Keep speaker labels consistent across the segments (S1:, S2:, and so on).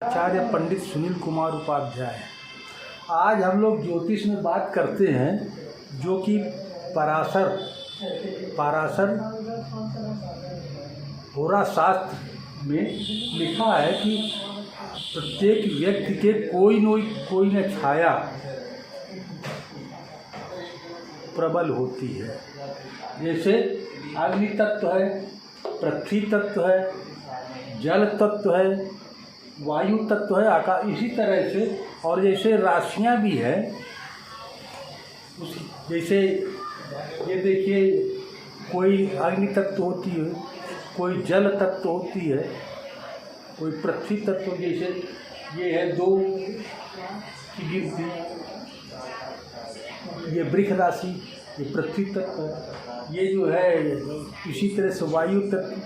S1: आचार्य पंडित सुनील कुमार उपाध्याय। आज हम लोग ज्योतिष में बात करते हैं, जो कि पराशर होरा शास्त्र में लिखा है कि प्रत्येक व्यक्ति के कोई न छाया प्रबल होती है। जैसे अग्नि तत्व है, पृथ्वी तत्व है, जल तत्व है, वायु तत्व है, आकाश, इसी तरह से। और जैसे राशियाँ भी है, जैसे ये देखिए, कोई अग्नि तत्व होती है, कोई जल तत्व होती है, कोई पृथ्वी तत्व। जैसे ये है 2 की गिनती, ये वृष राशि, ये पृथ्वी तत्व, ये जो है इसी तरह से वायु तत्व।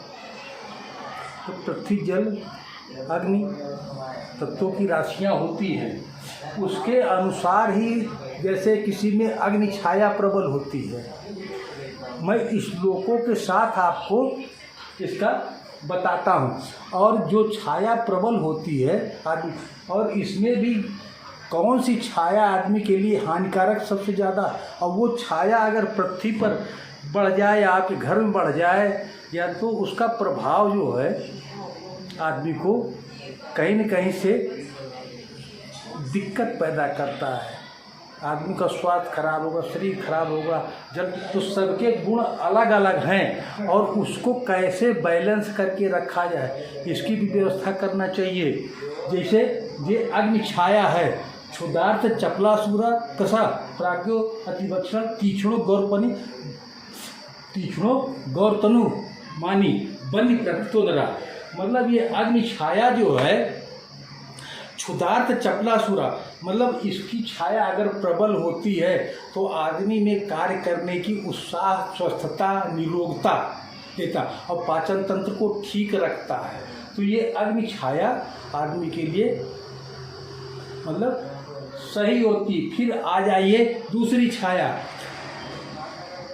S1: तो पृथ्वी, जल, अग्नि तत्वों की राशियाँ होती हैं। उसके अनुसार ही जैसे किसी में अग्नि छाया प्रबल होती है। मैं इस श्लोकों के साथ आपको इसका बताता हूँ। और जो छाया प्रबल होती है आदमी, और इसमें भी कौन सी छाया आदमी के लिए हानिकारक सबसे ज़्यादा, और वो छाया अगर पृथ्वी पर बढ़ जाए, आपके घर में बढ़ जाए, या तो उसका प्रभाव जो है आदमी को कहीं न कहीं से दिक्कत पैदा करता है। आदमी का स्वास्थ्य खराब होगा, शरीर खराब होगा। जब तो सबके गुण अलग अलग हैं, और उसको कैसे बैलेंस करके रखा जाए, इसकी भी व्यवस्था करना चाहिए। जैसे ये अग्नि छाया है, क्षुधार्थ चपलासुरा कसा प्राज्ञो अतिभक्षण तीक्ष्णो गौरतनु मानी बन्नी प्रकृतो नरा। मतलब ये अग्नि छाया जो है, क्षुधार्थ चपलासुरा, मतलब इसकी छाया अगर प्रबल होती है तो आदमी में कार्य करने की उत्साह, स्वस्थता, निरोगता देता और पाचन तंत्र को ठीक रखता है। तो ये अग्नि छाया आदमी के लिए मतलब सही होती। फिर आ जाइए दूसरी छाया,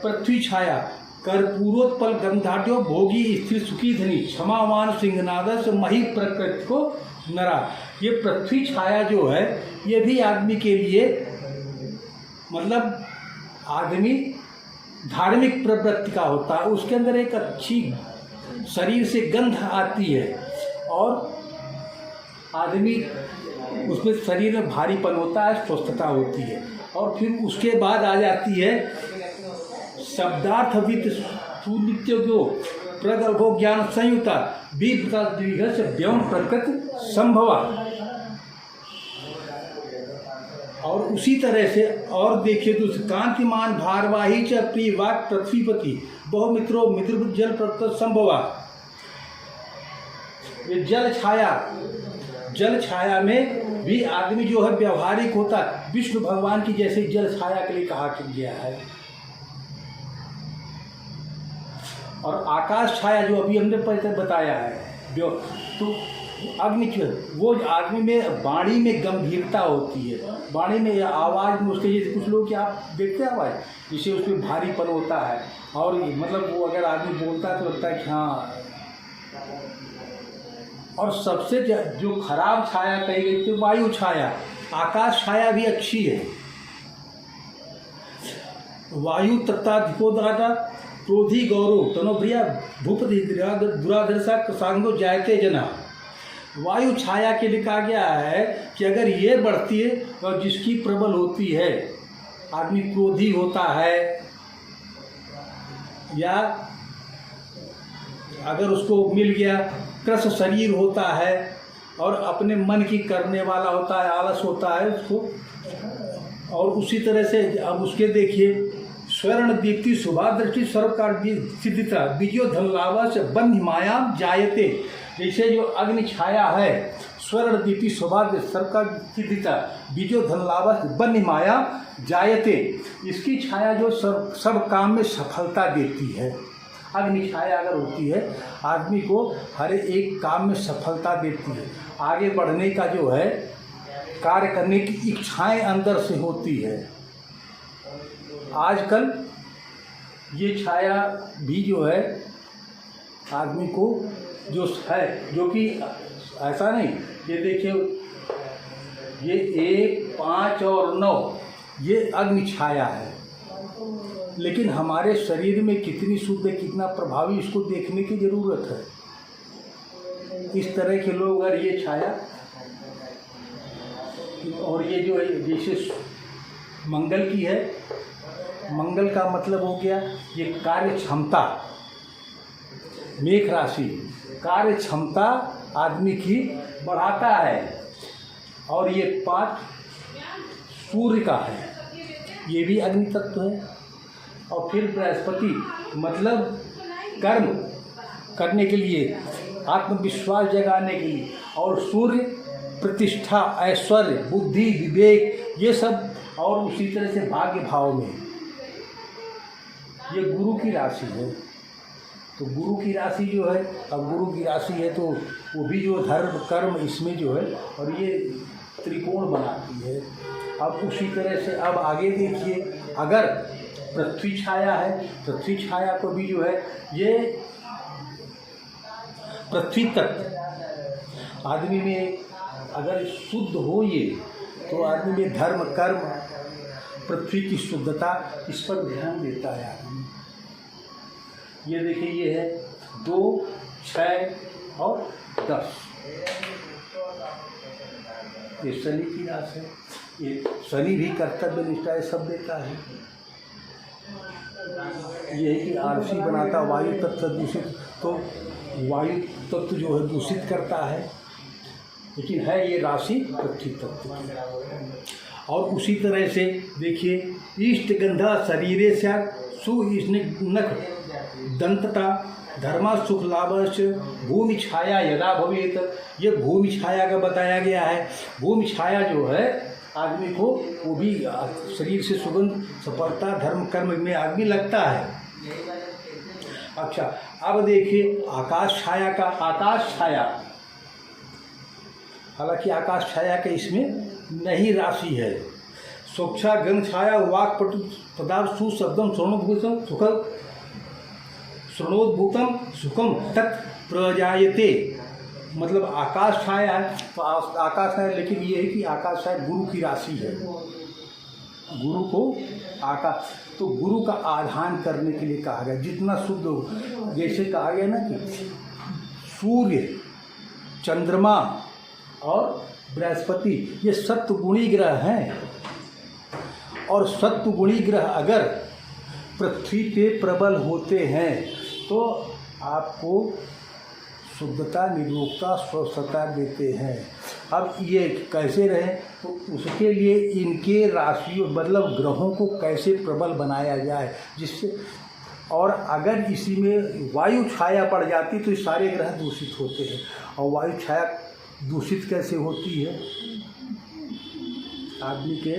S1: पृथ्वी छाया। कर्पूरोत्पल गंधाढ्यो भोगी स्थिर सुखी धनी क्षमावान सिंहनादस मही प्रकृति को नरा। ये पृथ्वी छाया जो है, ये भी आदमी के लिए मतलब आदमी धार्मिक प्रवृत्ति का होता है। उसके अंदर एक अच्छी शरीर से गंध आती है, और आदमी उसमें शरीर में भारीपन होता है, स्वस्थता होती है। और फिर उसके बाद आ जाती है शब्दार्थ वित्त सुनित्यो प्रगल्भो ज्ञान संयुक्ता विद्वता द्विघ से व्योम प्रकृति संभवा। और उसी तरह से और देखिए तो कांतिमान भारवाही च प्रिय वाक पृथ्वीपति बहुमित्रो मित्र जल प्रकृति संभवा। ये जल छाया में भी आदमी जो है व्यवहारिक होता है। विष्णु भगवान की जैसे जल छाया के लिए कहा गया है। और आकाश छाया जो अभी हमने पहले बताया है, तो अग्नि वो आदमी में वाणी में गंभीरता होती है, वाणी में आवाज़ में उसके, जैसे कुछ लोग क्या आप देखते हैं आवाज़, जिससे उसमें भारीपन होता है। और मतलब वो अगर आदमी बोलता है तो लगता है कि हाँ। और सबसे जो खराब छाया कही गई थी वायु छाया। आकाश छाया भी अच्छी है। वायु तत्ताधिपोदाता क्रोधी गौरव तनोप्रिया भूपति दुराधर्षा सांगो जायते जना। वायु छाया के लिखा गया है कि अगर ये बढ़ती है और जिसकी प्रबल होती है, आदमी क्रोधी होता है, या अगर उसको मिल गया कृश शरीर होता है, और अपने मन की करने वाला होता है, आलस होता है उसको। और उसी तरह से अब उसके देखिए स्वर्ण दीप्ति शुभा दृष्टि सर्वकार सिद्धिता विजयो धनलावा से बंध मायाम जायते। जैसे जो अग्नि छाया है, स्वर्ण दीप्ति शुभा सर्वकार सिद्धिता विजयो धनलावा से बंध मायाम जायते। इसकी छाया जो सब काम में सफलता देती है। अग्नि छाया अगर होती है, आदमी को हर एक काम में सफलता देती है। आगे बढ़ने का जो है, कार्य करने की इच्छाएं अंदर से होती है। आजकल ये छाया भी जो है आदमी को जो है, जो कि ऐसा नहीं ये देखिए, ये 1, 5 और 9 ये अग्नि छाया है, लेकिन हमारे शरीर में कितनी शुद्ध है, कितना प्रभावी, इसको देखने की जरूरत है। इस तरह के लोग अगर ये छाया, और ये जो है जैसे मंगल की है, मंगल का मतलब हो गया ये कार्य क्षमता, मेष राशि कार्य क्षमता आदमी की बढ़ाता है। और ये 5 सूर्य का है, ये भी अग्नि तत्व है। और फिर बृहस्पति मतलब कर्म करने के लिए, आत्मविश्वास जगाने के लिए। और सूर्य प्रतिष्ठा, ऐश्वर्य, बुद्धि, विवेक, ये सब। और उसी तरह से भाग्य भाव में ये गुरु की राशि है। तो गुरु की राशि जो है, अब गुरु की राशि है तो वो भी जो धर्म कर्म इसमें जो है, और ये त्रिकोण बनाती है। अब उसी तरह से अब आगे देखिए, अगर पृथ्वी छाया है, पृथ्वी छाया को भी जो है ये पृथ्वी तत्व आदमी में अगर शुद्ध हो ये, तो आदमी में धर्म कर्म पृथ्वी की शुद्धता, इस पर ध्यान देता है आदमी। ये देखिए, ये है 2, 6 और 10, ये शनि की राशि है। ये शनि भी कर्तव्य निष्ठा सब देता है। ये है कि आलसी बनाता, वायु तत्व दूषित, तो वायु तत्व जो है दूषित करता है, लेकिन है ये राशि पृथ्वी तत्व की। और उसी तरह से देखिए, इष्ट गंधा शरीरे से सुनख दंतता धर्मा सुख लाभश्च भूमि छाया यदा भवेत। ये भूमि छाया का बताया गया है। भूमि छाया जो है आदमी को, वो भी शरीर से सुगंध सफलता धर्म कर्म में आदमी लगता है। अच्छा, अब देखिए आकाश छाया का, आकाश छाया, हालांकि आकाश छाया के इसमें नहीं राशि है। सोक्षा गंध छाया वाक पदार्थ सुशब्दम श्रणोद्भूतम सुखम, श्रणोद्भूतम सुखम तत् प्रजायते। मतलब आकाश छाया है तो आकाश है, लेकिन ये है कि आकाश छाया गुरु की राशि है। गुरु को आकाश, तो गुरु का आधान करने के लिए कहा गया, जितना शुद्ध हो। जैसे कहा गया ना कि सूर्य, चंद्रमा और बृहस्पति ये सत्वगुणी ग्रह हैं, और सत्वगुणी ग्रह अगर पृथ्वी पे प्रबल होते हैं तो आपको शुद्धता, निरोगता, स्वस्थता देते हैं। अब ये कैसे रहे, तो उसके लिए इनके राशियों मतलब ग्रहों को कैसे प्रबल बनाया जाए, जिससे, और अगर इसी में वायु छाया पड़ जाती तो ये सारे ग्रह दूषित होते हैं। और वायु छाया दूषित कैसे होती है, आदमी के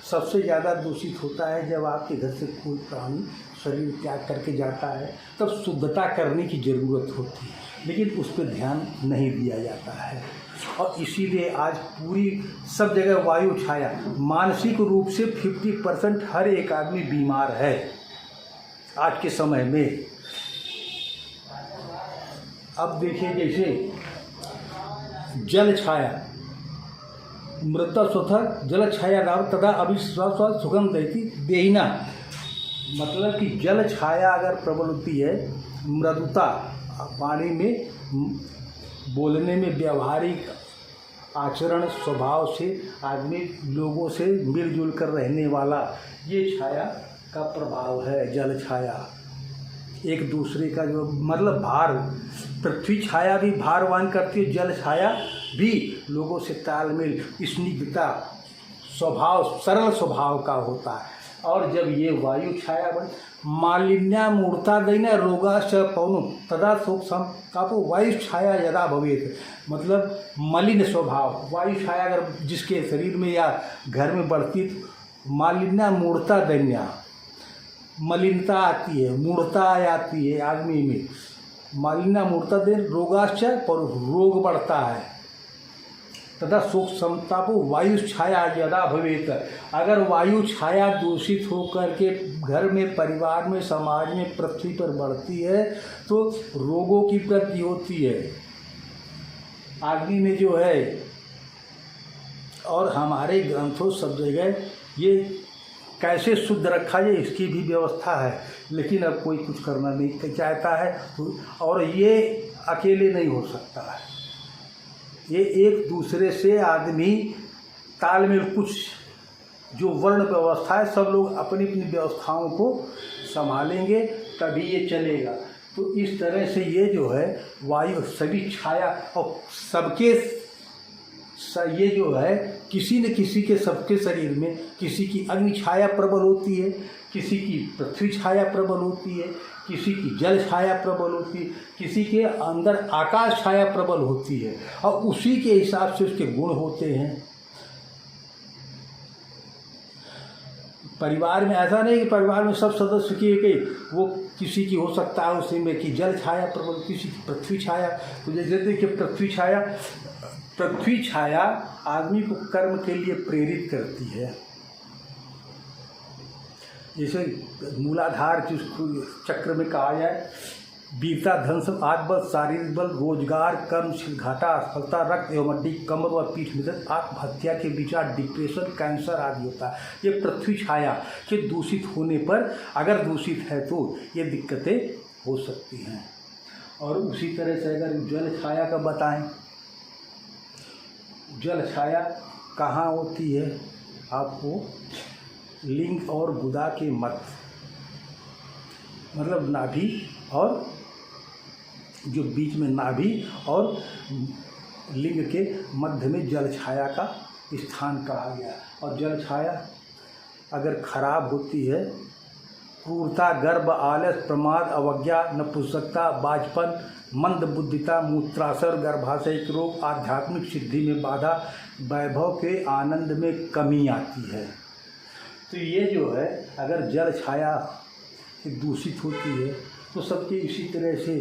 S1: सबसे ज़्यादा दूषित होता है जब आपके घर से कोई प्राणी शरीर त्याग करके जाता है, तब शुद्धता करने की ज़रूरत होती है, लेकिन उस पर ध्यान नहीं दिया जाता है। और इसीलिए आज पूरी सब जगह वायु छाया, मानसिक रूप से 50% हर एक आदमी बीमार है आज के समय में। अब देखिए, जैसे जल छाया, मृदा स्वतः जल छाया राव तथा अविश्वास सुगम देती देहिना। मतलब कि जल छाया अगर प्रबल होती है, मृदुता पानी में बोलने में, व्यवहारिक आचरण स्वभाव से आदमी लोगों से मिलजुल कर रहने वाला, ये छाया का प्रभाव है। जल छाया एक दूसरे का जो मतलब भार, पृथ्वी छाया भी भारवान करती है, जल छाया भी लोगों से तालमेल, स्निग्धता, स्वभाव सरल स्वभाव का होता है। और जब ये वायु छाया बन मालिन्या मूर्ता दैना रोगाश्च पौनु तदा शोक सम कापो वायु छाया यदा भवेत। मतलब मलिन स्वभाव, वायु छाया अगर जिसके शरीर में या घर में बढ़ती, मालिन्या मूर्ता दैन्या, मलिनता आती है, मूर्ता आती है आदमी में, मालिन्या मूर्ता दे रोगाश्च पर रोग बढ़ता है। तथा शोक समतापो वायु छाया यदा भवेत। अगर वायु छाया दूषित होकर के घर में, परिवार में, समाज में, पृथ्वी पर बढ़ती है तो रोगों की वृद्धि होती है। अग्नि ने जो है और हमारे ग्रंथों सब जगह ये कैसे शुद्ध रखा जाए इसकी भी व्यवस्था है, लेकिन अब कोई कुछ करना नहीं चाहता है। और ये अकेले नहीं हो सकता है, ये एक दूसरे से आदमी तालमेल, कुछ जो वर्ण व्यवस्था है सब लोग अपनी अपनी व्यवस्थाओं को संभालेंगे तभी ये चलेगा। तो इस तरह से ये जो है वायु सभी छाया और सबके ये जो है किसी न किसी के सबके शरीर में किसी की अग्नि छाया प्रबल होती है, किसी की पृथ्वी छाया प्रबल होती है, किसी की जल छाया प्रबल होती है, किसी के अंदर आकाश छाया प्रबल होती है और उसी के हिसाब से उसके गुण होते हैं। परिवार में ऐसा नहीं कि परिवार में सब सदस्य की वो किसी की हो सकता है उसी में कि जल छाया प्रबल, किसी की पृथ्वी छाया। तो जैसे देखिए पृथ्वी छाया आदमी को कर्म के लिए प्रेरित करती है। जैसे मूलाधार चक्र में कहा जाए वीरता, धन, सब, आत्म बल, शारीरिक बल, रोजगार, कर्म, घाटा, असफलता, रक्त एवं हड्डी, कमर व पीठ में दर्द, आत्महत्या के विचार, डिप्रेशन, कैंसर आदि होता है। ये पृथ्वी छाया के दूषित होने पर, अगर दूषित है तो ये दिक्कतें हो सकती हैं। और उसी तरह से अगर जल छाया का बताएं, जल छाया कहाँ होती है? आपको लिंग और गुदा के मध्य, मतलब नाभि और जो बीच में नाभि और लिंग के मध्य में जल छाया का स्थान कहा गया। और जल छाया अगर खराब होती है, क्रूरता, गर्भ, आलस, प्रमाद, अवज्ञा, नपुंसकता, बाझपन, मंद बुद्धिता, मूत्राशय, गर्भाशय के रोग, आध्यात्मिक सिद्धि में बाधा, वैभव के आनंद में कमी आती है। तो ये जो है अगर जल छाया दूषित होती है तो सबके इसी तरह से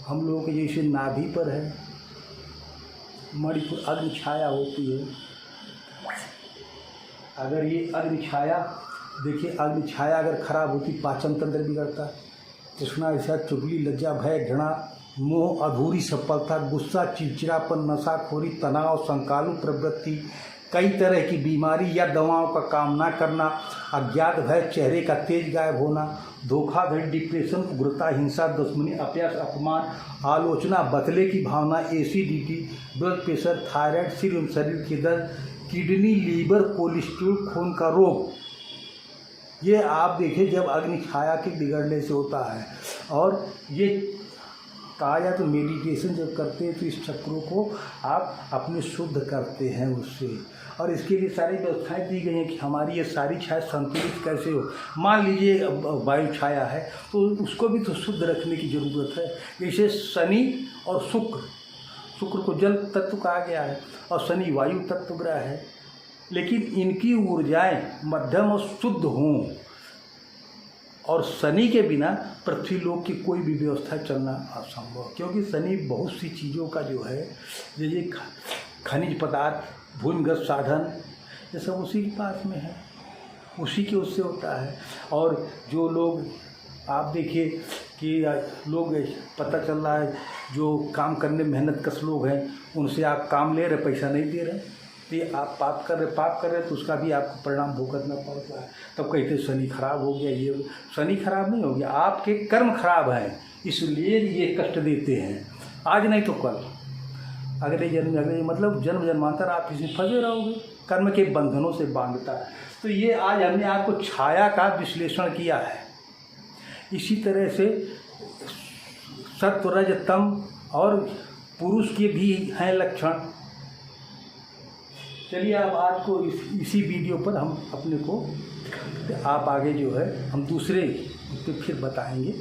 S1: हम लोगों के जैसे नाभि पर है मणिपुर अग्नि छाया होती है। अगर ये अग्नि छाया देखिए, अग्नि छाया अगर खराब होती पाचन तंत्र बिगड़ता, तृष्णा, ईर्ष्या, चुगली, लज्जा, भय, घृणा, मोह, अधूरी सफलता, गुस्सा, चिड़चिड़ापन, नशाखोरी, तनाव, संकालु प्रवृत्ति, कई तरह की बीमारी या दवाओं का काम ना करना, अज्ञात भय, चेहरे का तेज गायब होना, धोखाधड़ी, डिप्रेशन, उग्रता, हिंसा, दुश्मनी, अपयश, अपमान, आलोचना, बदले की भावना, एसिडिटी, ब्लड प्रेशर, थायराइड, सिर एवं शरीर के दर्द, किडनी, लीवर, कोलेस्ट्रॉल, खून का रोग, ये आप देखिए जब अग्नि छाया के बिगड़ने से होता है। और ये कहा जाए तो मेडिटेशन जब करते हैं तो इस चक्रों को आप अपने शुद्ध करते हैं उससे। और इसके लिए सारी व्यवस्थाएं दी गई हैं कि हमारी ये सारी छाया संतुलित कैसे हो। मान लीजिए वायु छाया है तो उसको भी तो शुद्ध रखने की ज़रूरत है। जैसे शनि और शुक्र को जल तत्व कहा गया है और शनि वायु तत्व ग्रह है, लेकिन इनकी ऊर्जाएं मध्यम और शुद्ध हों। और शनि के बिना पृथ्वी लोक की कोई भी व्यवस्था चलना असंभव, क्योंकि शनि बहुत सी चीज़ों का जो है जैसे खनिज पदार्थ, भूमिगत साधन, ये सब उसी के पास में है, उसी के उससे होता है। और जो लोग आप देखिए कि लोग पता चल रहा है जो काम करने मेहनत कश लोग हैं उनसे आप काम ले रहे, पैसा नहीं दे रहे, तो ये आप पाप कर रहे तो उसका भी आपको परिणाम भुगतना पड़ता है। तब कहते शनि खराब हो गया, ये शनि खराब नहीं हो गया, आपके कर्म खराब हैं इसलिए ये कष्ट देते हैं। आज नहीं तो कल, अगले जन्म मतलब जन्म जन्मांतर आप इसमें फंसे रहोगे, कर्म के बंधनों से बांधता है। तो ये आज हमने आपको छाया का विश्लेषण किया है। इसी तरह से सत्व, रज, तम और पुरुष के भी हैं लक्षण। चलिए अब आज को इसी वीडियो पर हम अपने को आप आगे जो है हम दूसरे पे फिर बताएंगे।